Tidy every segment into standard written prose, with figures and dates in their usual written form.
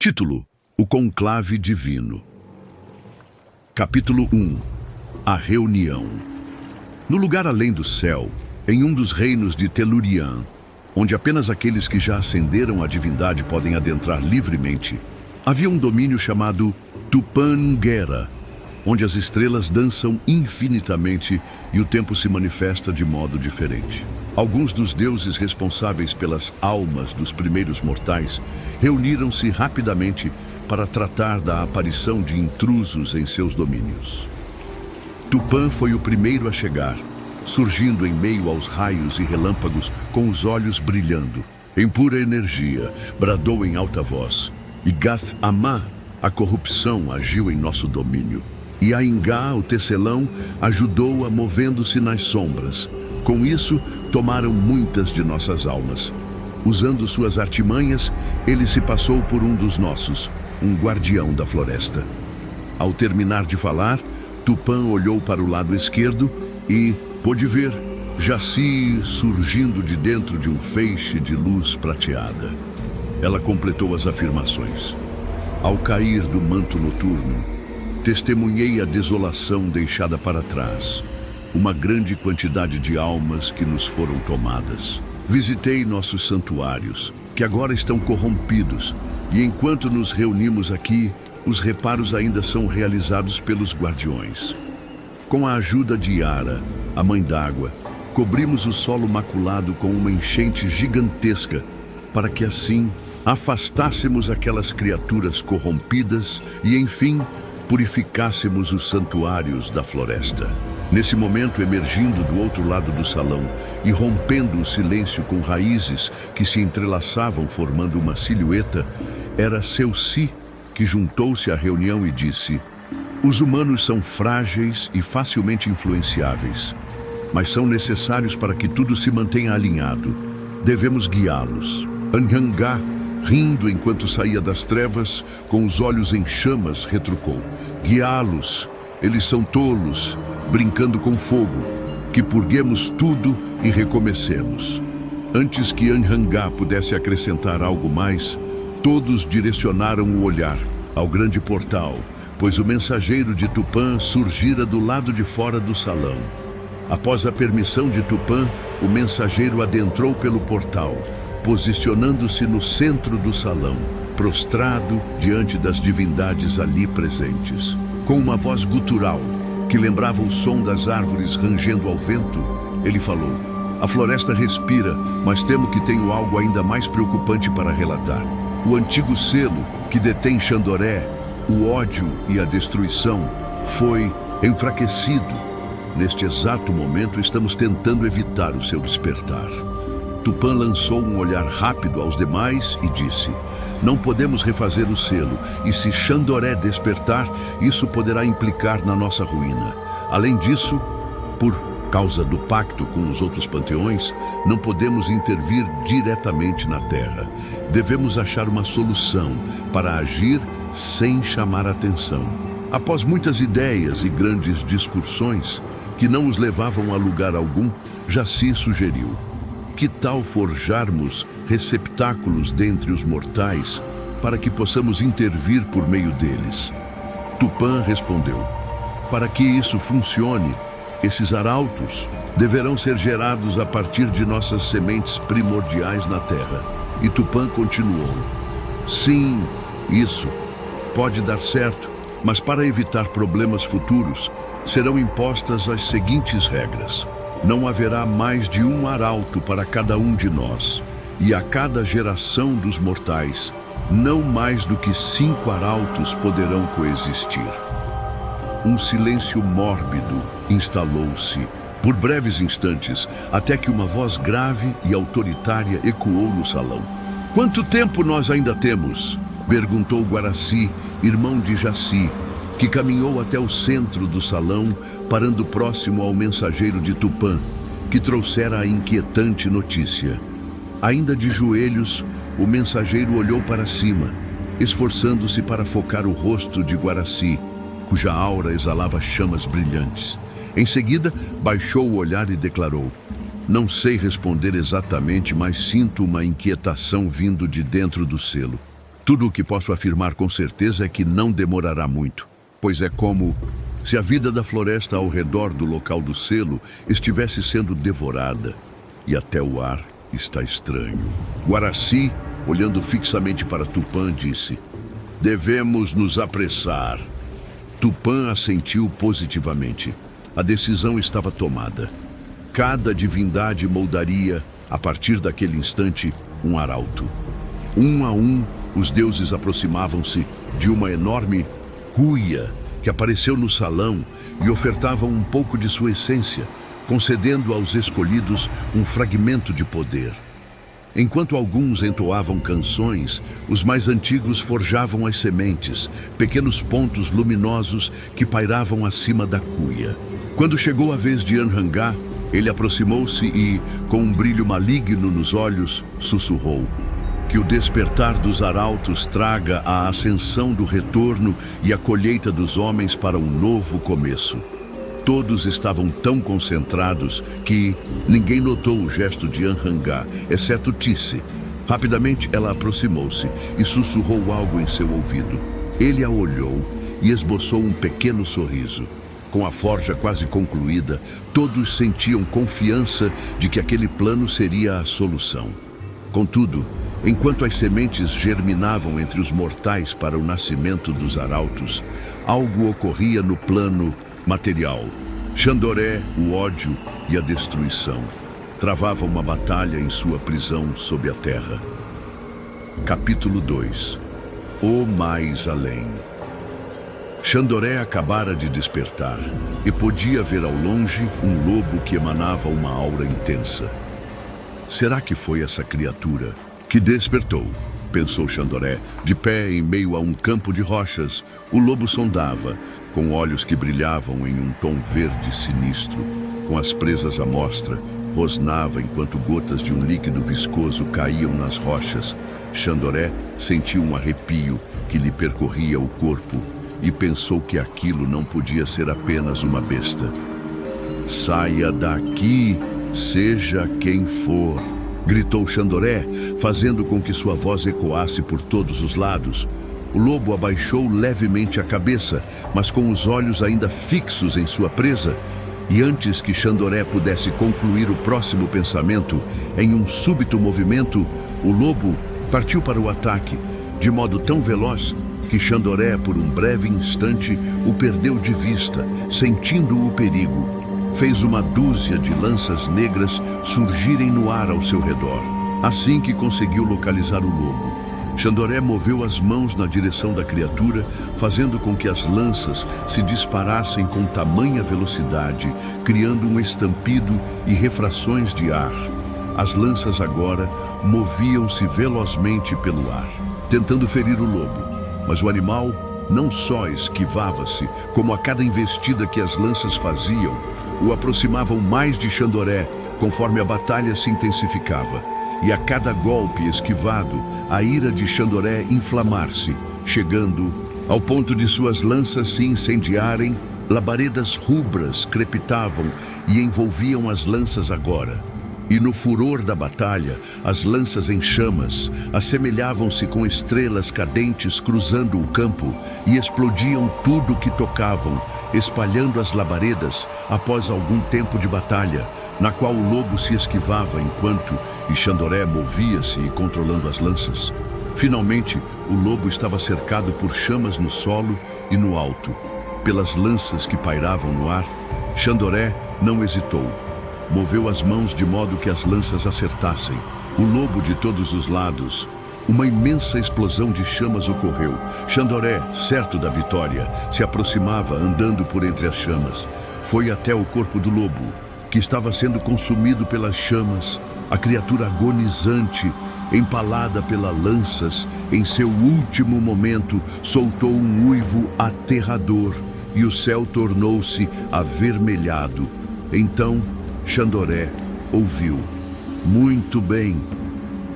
Título: O Conclave Divino. Capítulo 1. A Reunião. No lugar além do céu, em um dos reinos de Telurian, onde apenas aqueles que já ascenderam à divindade podem adentrar livremente, havia um domínio chamado Tupan-Gera, onde as estrelas dançam infinitamente e o tempo se manifesta de modo diferente. Alguns dos deuses responsáveis pelas almas dos primeiros mortais reuniram-se rapidamente para tratar da aparição de intrusos em seus domínios. Tupã foi o primeiro a chegar, surgindo em meio aos raios e relâmpagos com os olhos brilhando. Em pura energia, bradou em alta voz, e Gath-Amá, a corrupção, agiu em nosso domínio. E Aingá, o tecelão, ajudou-a movendo-se nas sombras. Com isso, tomaram muitas de nossas almas. Usando suas artimanhas, ele se passou por um dos nossos, um guardião da floresta. Ao terminar de falar, Tupã olhou para o lado esquerdo e pôde ver Jaci surgindo de dentro de um feixe de luz prateada. Ela completou as afirmações. Ao cair do manto noturno, testemunhei a desolação deixada para trás, uma grande quantidade de almas que nos foram tomadas. Visitei nossos santuários, que agora estão corrompidos, e enquanto nos reunimos aqui, os reparos ainda são realizados pelos guardiões. Com a ajuda de Yara, a Mãe d'Água, cobrimos o solo maculado com uma enchente gigantesca, para que assim afastássemos aquelas criaturas corrompidas e, enfim, purificássemos os santuários da floresta. Nesse momento, emergindo do outro lado do salão e rompendo o silêncio com raízes que se entrelaçavam formando uma silhueta, era Seuci, que juntou-se à reunião e disse: os humanos são frágeis e facilmente influenciáveis, mas são necessários para que tudo se mantenha alinhado. Devemos guiá-los. Anhangá, rindo enquanto saía das trevas, com os olhos em chamas, retrucou: guiá-los, eles são tolos, brincando com fogo, que purguemos tudo e recomecemos. Antes que Anhangá pudesse acrescentar algo mais, todos direcionaram o olhar ao grande portal, pois o mensageiro de Tupã surgira do lado de fora do salão. Após a permissão de Tupã, o mensageiro adentrou pelo portal, posicionando-se no centro do salão, prostrado diante das divindades ali presentes. Com uma voz gutural, que lembrava o som das árvores rangendo ao vento, ele falou: a floresta respira, mas temo que tenho algo ainda mais preocupante para relatar. O antigo selo que detém Xandoré, o ódio e a destruição, foi enfraquecido. Neste exato momento, estamos tentando evitar o seu despertar. Tupã lançou um olhar rápido aos demais e disse: não podemos refazer o selo, e se Xandoré despertar, isso poderá implicar na nossa ruína. Além disso, por causa do pacto com os outros panteões, não podemos intervir diretamente na Terra. Devemos achar uma solução para agir sem chamar atenção. Após muitas ideias e grandes discussões, que não os levavam a lugar algum, Jaci sugeriu: que tal forjarmos receptáculos dentre os mortais para que possamos intervir por meio deles? Tupã respondeu: para que isso funcione, esses arautos deverão ser gerados a partir de nossas sementes primordiais na terra. E Tupã continuou: sim, isso pode dar certo, mas para evitar problemas futuros, serão impostas as seguintes regras. Não haverá mais de um arauto para cada um de nós, e a cada geração dos mortais, não mais do que 5 arautos poderão coexistir. Um silêncio mórbido instalou-se por breves instantes, até que uma voz grave e autoritária ecoou no salão. Quanto tempo nós ainda temos? Perguntou Guaraci, irmão de Jaci, que caminhou até o centro do salão, parando próximo ao mensageiro de Tupã, que trouxera a inquietante notícia. Ainda de joelhos, o mensageiro olhou para cima, esforçando-se para focar o rosto de Guaraci, cuja aura exalava chamas brilhantes. Em seguida, baixou o olhar e declarou: não sei responder exatamente, mas sinto uma inquietação vindo de dentro do selo. Tudo o que posso afirmar com certeza é que não demorará muito, pois é como se a vida da floresta ao redor do local do selo estivesse sendo devorada, e até o ar está estranho. Guaraci, olhando fixamente para Tupã, disse: devemos nos apressar. Tupã assentiu positivamente. A decisão estava tomada. Cada divindade moldaria, a partir daquele instante, um arauto. Um a um, os deuses aproximavam-se de uma enorme cuia que apareceu no salão e ofertava um pouco de sua essência, concedendo aos escolhidos um fragmento de poder. Enquanto alguns entoavam canções, os mais antigos forjavam as sementes, pequenos pontos luminosos que pairavam acima da cuia. Quando chegou a vez de Anhangá, ele aproximou-se e, com um brilho maligno nos olhos, sussurrou: que o despertar dos arautos traga a ascensão do retorno e a colheita dos homens para um novo começo. Todos estavam tão concentrados que ninguém notou o gesto de Anhangá, exceto Tisse. Rapidamente ela aproximou-se e sussurrou algo em seu ouvido. Ele a olhou e esboçou um pequeno sorriso. Com a forja quase concluída, todos sentiam confiança de que aquele plano seria a solução. Contudo, enquanto as sementes germinavam entre os mortais para o nascimento dos arautos, algo ocorria no plano material. Xandoré, o ódio e a destruição travavam uma batalha em sua prisão sob a terra. Capítulo 2. O mais além. Xandoré acabara de despertar e podia ver ao longe um lobo que emanava uma aura intensa. Será que foi essa criatura que despertou? Pensou Xandoré. De pé em meio a um campo de rochas, o lobo sondava, com olhos que brilhavam em um tom verde sinistro. Com as presas à mostra, rosnava enquanto gotas de um líquido viscoso caíam nas rochas. Xandoré sentiu um arrepio que lhe percorria o corpo e pensou que aquilo não podia ser apenas uma besta. Saia daqui, seja quem for, gritou Xandoré, fazendo com que sua voz ecoasse por todos os lados. O lobo abaixou levemente a cabeça, mas com os olhos ainda fixos em sua presa, e antes que Xandoré pudesse concluir o próximo pensamento, em um súbito movimento, o lobo partiu para o ataque, de modo tão veloz que Xandoré, por um breve instante, o perdeu de vista, sentindo o perigo. Fez uma dúzia de lanças negras surgirem no ar ao seu redor. Assim que conseguiu localizar o lobo, Xandoré moveu as mãos na direção da criatura, fazendo com que as lanças se disparassem com tamanha velocidade, criando um estampido e refrações de ar. As lanças agora moviam-se velozmente pelo ar, tentando ferir o lobo. Mas o animal não só esquivava-se, como a cada investida que as lanças faziam, o aproximavam mais de Xandoré, conforme a batalha se intensificava. E a cada golpe esquivado, a ira de Xandoré inflamar-se, chegando ao ponto de suas lanças se incendiarem. Labaredas rubras crepitavam e envolviam as lanças agora. E no furor da batalha, as lanças em chamas assemelhavam-se com estrelas cadentes cruzando o campo e explodiam tudo o que tocavam, espalhando as labaredas após algum tempo de batalha, na qual o lobo se esquivava enquanto Xandoré movia-se e controlando as lanças. Finalmente, o lobo estava cercado por chamas no solo e no alto. Pelas lanças que pairavam no ar, Xandoré não hesitou. Moveu as mãos de modo que as lanças acertassem. O lobo de todos os lados. Uma imensa explosão de chamas ocorreu. Xandoré, certo da vitória, se aproximava andando por entre as chamas. Foi até o corpo do lobo, que estava sendo consumido pelas chamas. A criatura agonizante, empalada pelas lanças, em seu último momento, soltou um uivo aterrador e o céu tornou-se avermelhado. Então, Xandoré ouviu. Muito bem.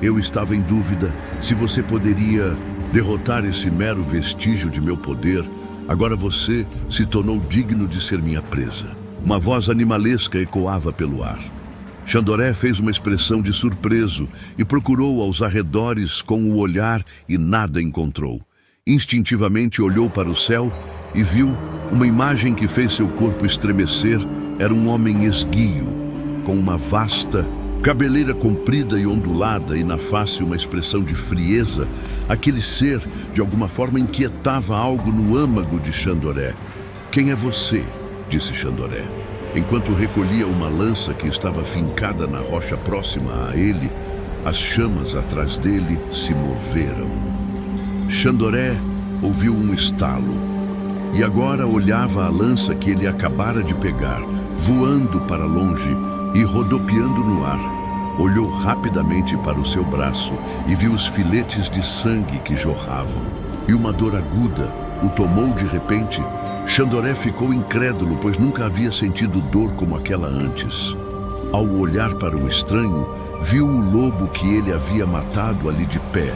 Eu estava em dúvida se você poderia derrotar esse mero vestígio de meu poder. Agora você se tornou digno de ser minha presa. Uma voz animalesca ecoava pelo ar. Xandoré fez uma expressão de surpreso e procurou aos arredores com o olhar e nada encontrou. Instintivamente olhou para o céu e viu uma imagem que fez seu corpo estremecer. Era um homem esguio, com uma vasta cabeleira comprida e ondulada e na face uma expressão de frieza. Aquele ser, de alguma forma, inquietava algo no âmago de Xandoré. "Quem é você?", disse Xandoré. Enquanto recolhia uma lança que estava fincada na rocha próxima a ele, as chamas atrás dele se moveram. Xandoré ouviu um estalo e agora olhava a lança que ele acabara de pegar, voando para longe e rodopiando no ar. Olhou rapidamente para o seu braço e viu os filetes de sangue que jorravam. E uma dor aguda o tomou de repente. Xandoré ficou incrédulo, pois nunca havia sentido dor como aquela antes. Ao olhar para o estranho, viu o lobo que ele havia matado ali de pé,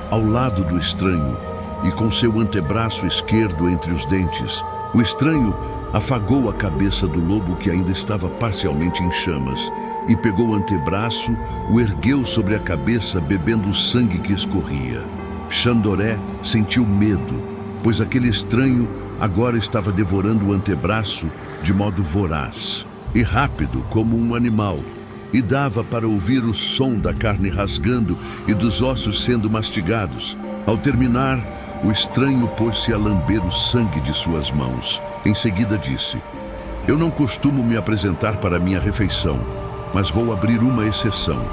ao lado do estranho, e com seu antebraço esquerdo entre os dentes. O estranho afagou a cabeça do lobo, que ainda estava parcialmente em chamas, e pegou o antebraço, o ergueu sobre a cabeça, bebendo o sangue que escorria. Xandoré sentiu medo, pois aquele estranho agora estava devorando o antebraço de modo voraz e rápido como um animal, e dava para ouvir o som da carne rasgando e dos ossos sendo mastigados. Ao terminar, o estranho pôs-se a lamber o sangue de suas mãos. Em seguida disse: "Eu não costumo me apresentar para minha refeição, mas vou abrir uma exceção.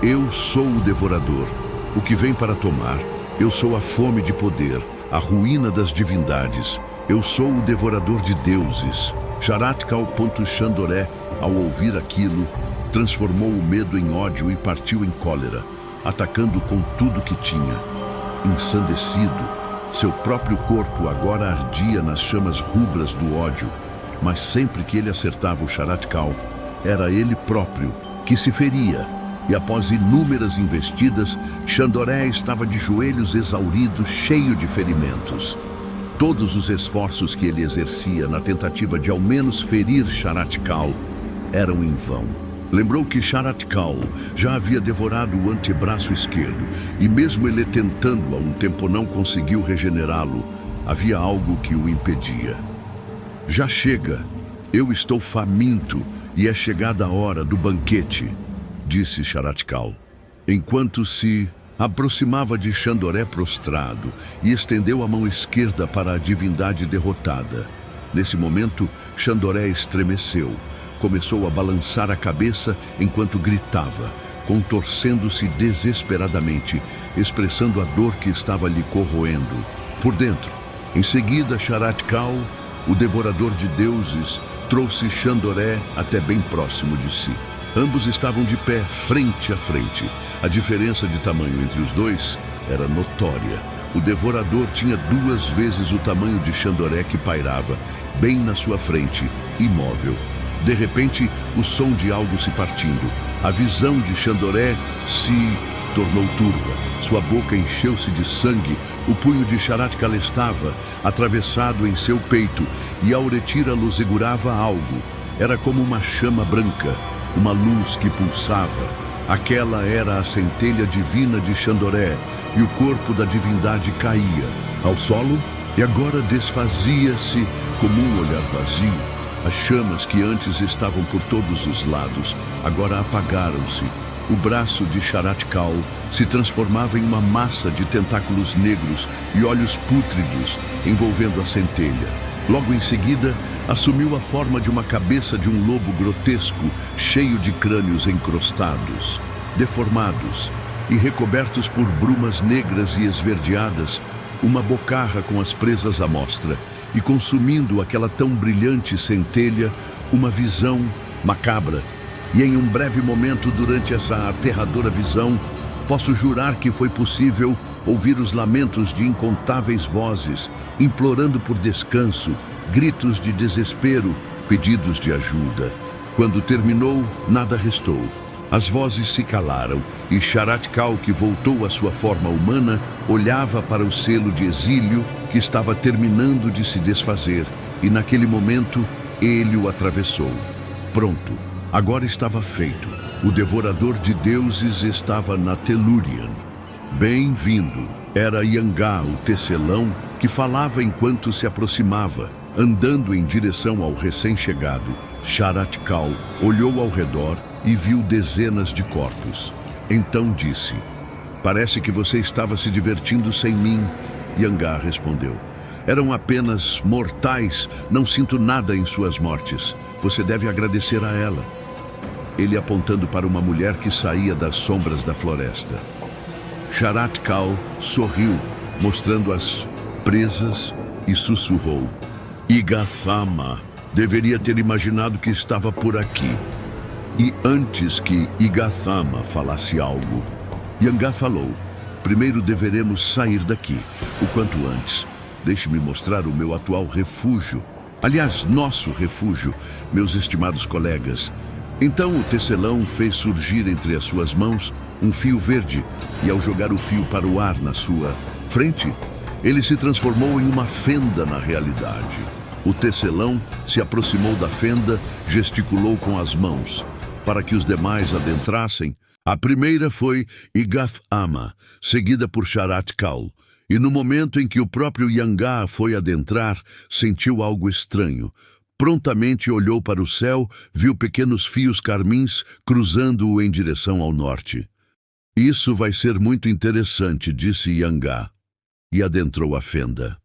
Eu sou o devorador, o que vem para tomar. Eu sou a fome de poder, a ruína das divindades. Eu sou o devorador de deuses." Xandoré, ao ouvir aquilo, transformou o medo em ódio e partiu em cólera, atacando com tudo que tinha. Ensandecido, seu próprio corpo agora ardia nas chamas rubras do ódio, mas sempre que ele acertava o Xaratkal, era ele próprio que se feria. E após inúmeras investidas, Xandoré estava de joelhos exaurido, cheio de ferimentos. Todos os esforços que ele exercia na tentativa de ao menos ferir Xaratkal eram em vão. Lembrou que Xaratkal já havia devorado o antebraço esquerdo, e mesmo ele tentando há um tempo não conseguiu regenerá-lo. Havia algo que o impedia. "Já chega, eu estou faminto e é chegada a hora do banquete", disse Xaratkal, enquanto se aproximava de Xandoré prostrado e estendeu a mão esquerda para a divindade derrotada. Nesse momento, Xandoré estremeceu, começou a balançar a cabeça enquanto gritava, contorcendo-se desesperadamente, expressando a dor que estava lhe corroendo por dentro. Em seguida, Xaratkal, o devorador de deuses, trouxe Xandoré até bem próximo de si. Ambos estavam de pé, frente a frente. A diferença de tamanho entre os dois era notória. O devorador tinha 2 vezes o tamanho de Xandoré, que pairava bem na sua frente, imóvel. De repente, o som de algo se partindo. A visão de Xandoré se tornou turva. Sua boca encheu-se de sangue. O punho de Xaratkal estava atravessado em seu peito e a uretira-lo segurava algo. Era como uma chama branca, uma luz que pulsava. Aquela era a centelha divina de Xandoré, e o corpo da divindade caía ao solo e agora desfazia-se como um olhar vazio. As chamas que antes estavam por todos os lados agora apagaram-se. O braço de Xaratkal se transformava em uma massa de tentáculos negros e olhos pútridos envolvendo a centelha. Logo em seguida, assumiu a forma de uma cabeça de um lobo grotesco, cheio de crânios encrostados, deformados e recobertos por brumas negras e esverdeadas, uma bocarra com as presas à mostra, e consumindo aquela tão brilhante centelha, uma visão macabra. E em um breve momento, durante essa aterradora visão, posso jurar que foi possível ouvir os lamentos de incontáveis vozes, implorando por descanso, gritos de desespero, pedidos de ajuda. Quando terminou, nada restou. As vozes se calaram e Xaratkal, que voltou à sua forma humana, olhava para o selo de exílio que estava terminando de se desfazer, e naquele momento ele o atravessou. Pronto, agora estava feito. O devorador de deuses estava na Telúrian. Bem-vindo! Era Yangá, o tecelão, que falava enquanto se aproximava, andando em direção ao recém-chegado. Sharat-Kal olhou ao redor e viu dezenas de corpos. Então disse: "Parece que você estava se divertindo sem mim." Yangá respondeu: "Eram apenas mortais, não sinto nada em suas mortes. Você deve agradecer a ela." Ele apontando para uma mulher que saía das sombras da floresta. Sharat-Kal sorriu, mostrando as presas, e sussurrou: "Igathama, deveria ter imaginado que estava por aqui." E antes que Igathama falasse algo, Yangá falou: "Primeiro deveremos sair daqui, o quanto antes. Deixe-me mostrar o meu atual refúgio. Aliás, nosso refúgio, meus estimados colegas." Então o tecelão fez surgir entre as suas mãos um fio verde, e ao jogar o fio para o ar na sua frente, ele se transformou em uma fenda na realidade. O tecelão se aproximou da fenda, gesticulou com as mãos, para que os demais adentrassem. A primeira foi Igathama, seguida por Sharat-Kal, e no momento em que o próprio Yangá foi adentrar, sentiu algo estranho. Prontamente olhou para o céu, viu pequenos fios carmins cruzando-o em direção ao norte. "Isso vai ser muito interessante", disse Yangá, e adentrou a fenda.